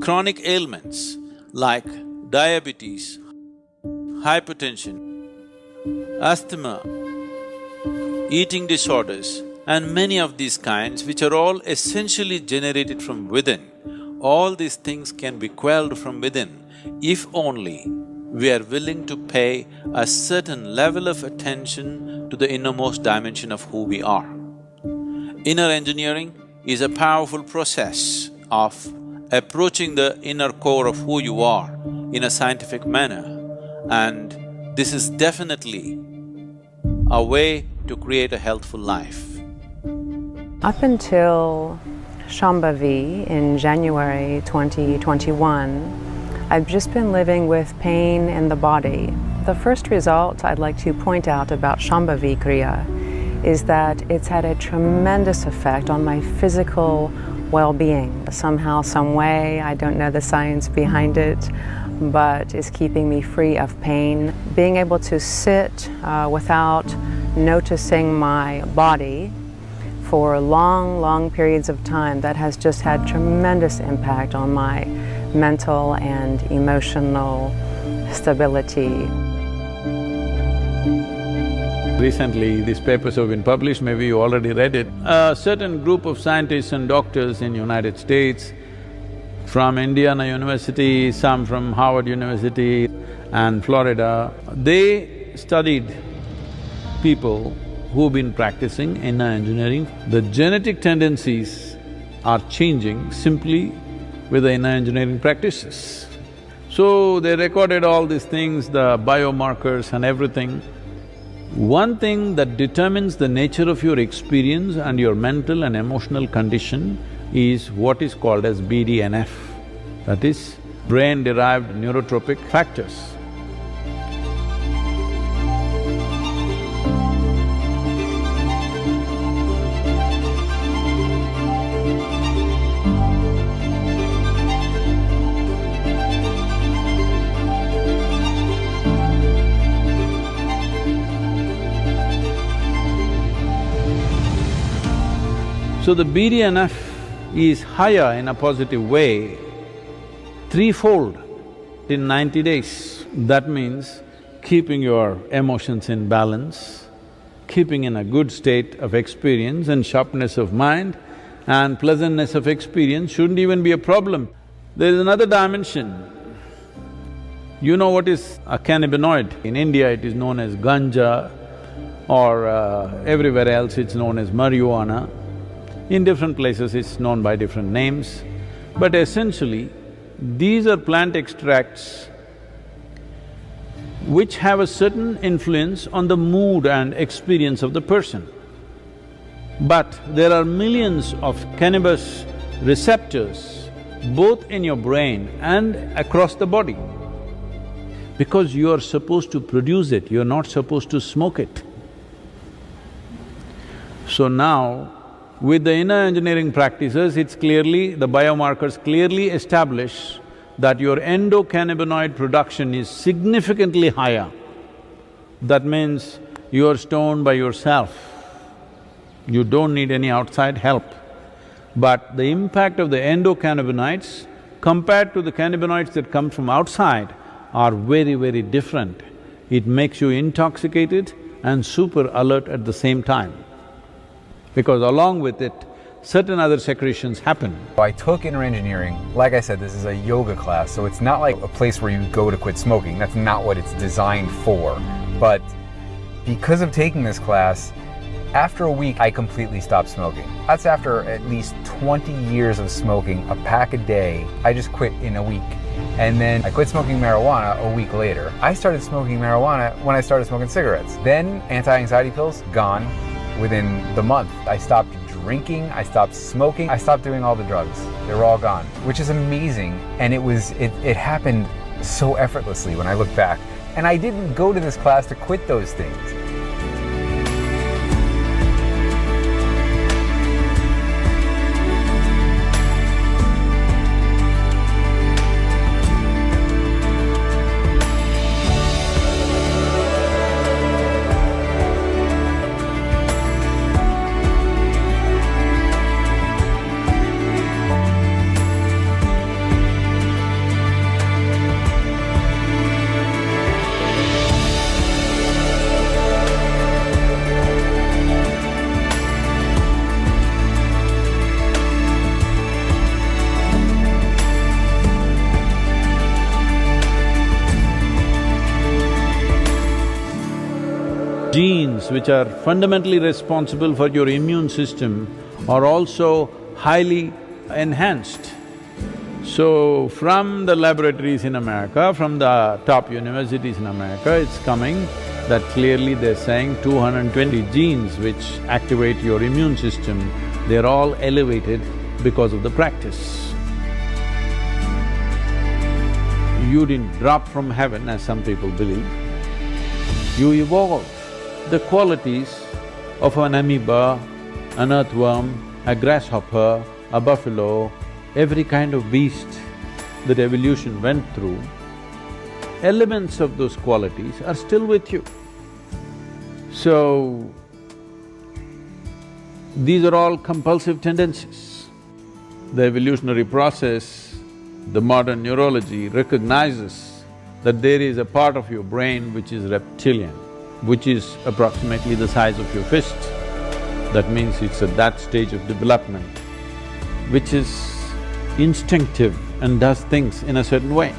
chronic ailments like diabetes, hypertension, asthma, eating disorders, and many of these kinds which are all essentially generated from within. All these things can be quelled from within if only we are willing to pay a certain level of attention to the innermost dimension of who we are. Inner engineering is a powerful process of approaching the inner core of who you are in a scientific manner, and this is definitely a way to create a healthful life. Up until Shambhavi in January 2021, I've just been living with pain in the body. The first result I'd like to point out about Shambhavi Kriya is that it's had a tremendous effect on my physical well-being. Somehow, some way, I don't know the science behind it, but it's keeping me free of pain. Being able to sit without noticing my body for long periods of time, that has just had tremendous impact on my mental and emotional stability. Recently, these papers have been published, maybe you already read it. A certain group of scientists and doctors in United States, from Indiana University, some from Harvard University and Florida, they studied people who've been practicing inner engineering. The genetic tendencies are changing simply with the inner engineering practices. So they recorded all these things, the biomarkers and everything. One thing that determines the nature of your experience and your mental and emotional condition is what is called as BDNF, that is, brain-derived neurotropic factors. So the BDNF is higher in a positive way, threefold in 90 days. That means keeping your emotions in balance, keeping in a good state of experience and sharpness of mind and pleasantness of experience shouldn't even be a problem. There is another dimension. You know what is a cannabinoid? In India it is known as ganja, or everywhere else it's known as marijuana. In different places it's known by different names, but essentially these are plant extracts which have a certain influence on the mood and experience of the person. But there are millions of cannabis receptors both in your brain and across the body. Because you are supposed to produce it, you're not supposed to smoke it. So now, with the inner engineering practices, it's clearly… the biomarkers clearly establish that your endocannabinoid production is significantly higher. That means you are stoned by yourself. You don't need any outside help. But the impact of the endocannabinoids compared to the cannabinoids that come from outside are very different. It makes you intoxicated and super alert at the same time, because along with it, certain other secretions happen. I took inner engineering. Like I said, this is a yoga class, so it's not like a place where you go to quit smoking. That's not what it's designed for. But because of taking this class, after a week, I completely stopped smoking. That's after at least 20 years of smoking, a pack a day. I just quit in a week. And then I quit smoking marijuana a week later. I started smoking marijuana when I started smoking cigarettes. Then anti-anxiety pills, gone. Within the month, I stopped drinking, I stopped smoking, I stopped doing all the drugs. They were all gone, which is amazing. And it happened so effortlessly when I look back. And I didn't go to this class to quit those things. genes which are fundamentally responsible for your immune system are also highly enhanced. So, from the laboratories in America, from the top universities in America, it's coming that clearly they're saying 220 genes which activate your immune system, they're all elevated because of the practice. You didn't drop from heaven, as some people believe. You evolved the qualities of an amoeba, an earthworm, a grasshopper, a buffalo, every kind of beast that evolution went through. Elements of those qualities are still with you. So, these are all compulsive tendencies. The evolutionary process, the modern neurology recognizes that there is a part of your brain which is reptilian, which is approximately the size of your fist. That means it's at that stage of development, which is instinctive and does things in a certain way.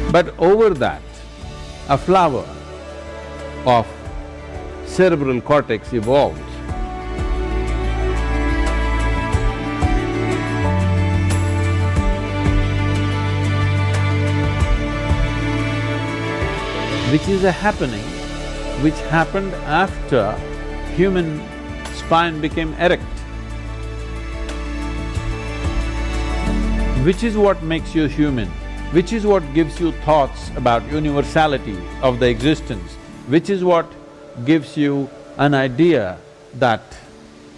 But over that, a flower of cerebral cortex evolved. Which is a happening which happened after human spine became erect. Which is what makes you human, which is what gives you thoughts about universality of the existence, which is what gives you an idea that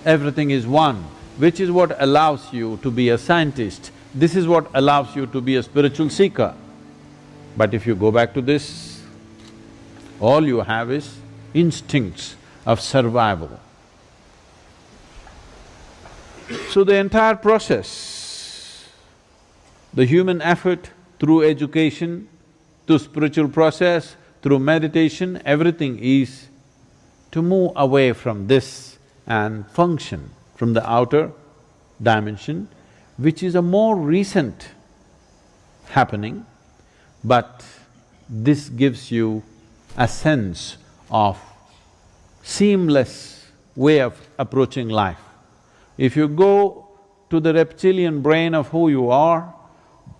everything is one, which is what allows you to be a scientist, this is what allows you to be a spiritual seeker. But if you go back to this, all you have is instincts of survival. So the entire process, the human effort through education, through spiritual process, through meditation, everything is to move away from this and function from the outer dimension, which is a more recent happening, but this gives you a sense of seamless way of approaching life. If you go to the reptilian brain of who you are,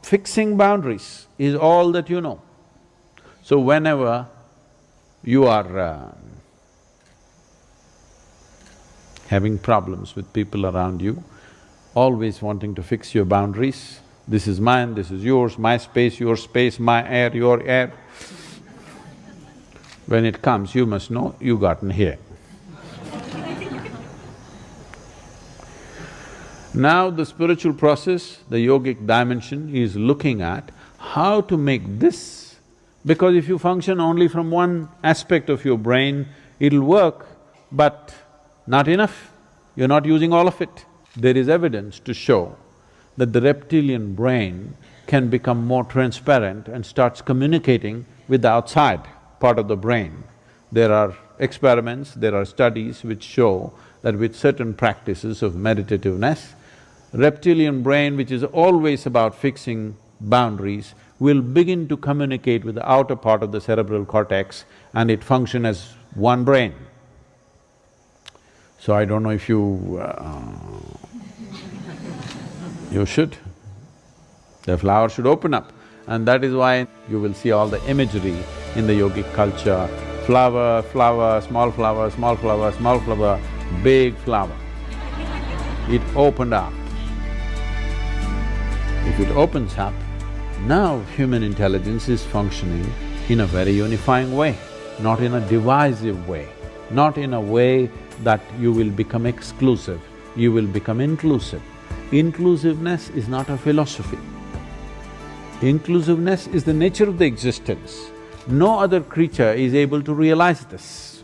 fixing boundaries is all that you know. So whenever you are having problems with people around you, always wanting to fix your boundaries, this is mine, this is yours, my space, your space, my air, your air. When it comes, you must know you gotten here. Now the spiritual process, the yogic dimension is looking at how to make this, because if you function only from one aspect of your brain, it'll work, but not enough, you're not using all of it. There is evidence to show that the reptilian brain can become more transparent and starts communicating with the outside part of the brain. There are experiments, there are studies which show that with certain practices of meditativeness, reptilian brain, which is always about fixing boundaries, will begin to communicate with the outer part of the cerebral cortex and it function as one brain. So I don't know if you should. The flower should open up, and that is why you will see all the imagery in the yogic culture, flower, flower, small flower, small flower, small flower, big flower. It opened up. If it opens up, now human intelligence is functioning in a very unifying way, not in a divisive way, not in a way that you will become exclusive, you will become inclusive. Inclusiveness is not a philosophy. Inclusiveness is the nature of the existence. No other creature is able to realize this.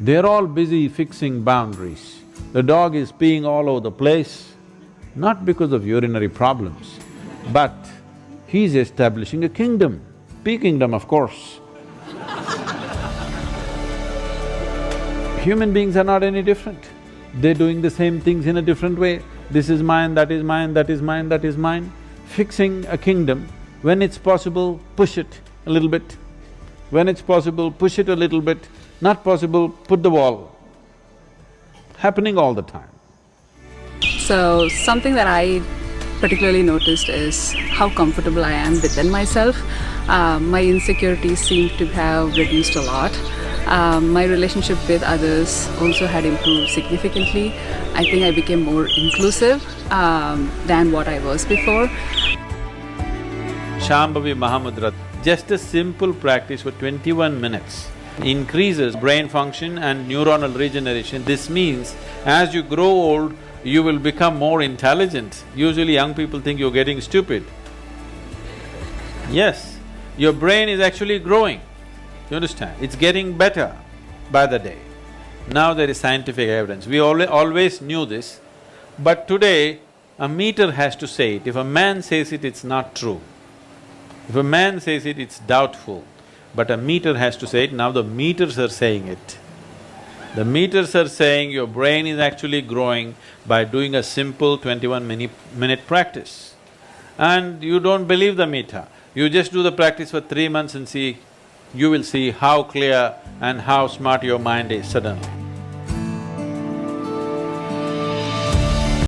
They're all busy fixing boundaries. The dog is peeing all over the place, not because of urinary problems, but He's establishing a kingdom, P-kingdom of course. Human beings are not any different. They're doing the same things in a different way. This is mine, that is mine, that is mine, that is mine. Fixing a kingdom, when it's possible, push it a little bit. When it's possible, push it a little bit. Not possible, put the wall. Happening all the time. So something that I particularly noticed is how comfortable I am within myself. My insecurities seem to have reduced a lot. My relationship with others also had improved significantly. I think I became more inclusive than what I was before. Shambhavi Mahamudra, just a simple practice for 21 minutes increases brain function and neuronal regeneration. This means as you grow old, you will become more intelligent. Usually young people think you're getting stupid. Yes, your brain is actually growing, you understand? It's getting better by the day. Now there is scientific evidence. We always knew this, but today a meter has to say it. If a man says it, it's not true. If a man says it, it's doubtful. But a meter has to say it. Now the meters are saying it. The meters are saying your brain is actually growing by doing a simple 21-minute practice. And you don't believe the meter. You just do the practice for 3 months and see, you will see how clear and how smart your mind is suddenly.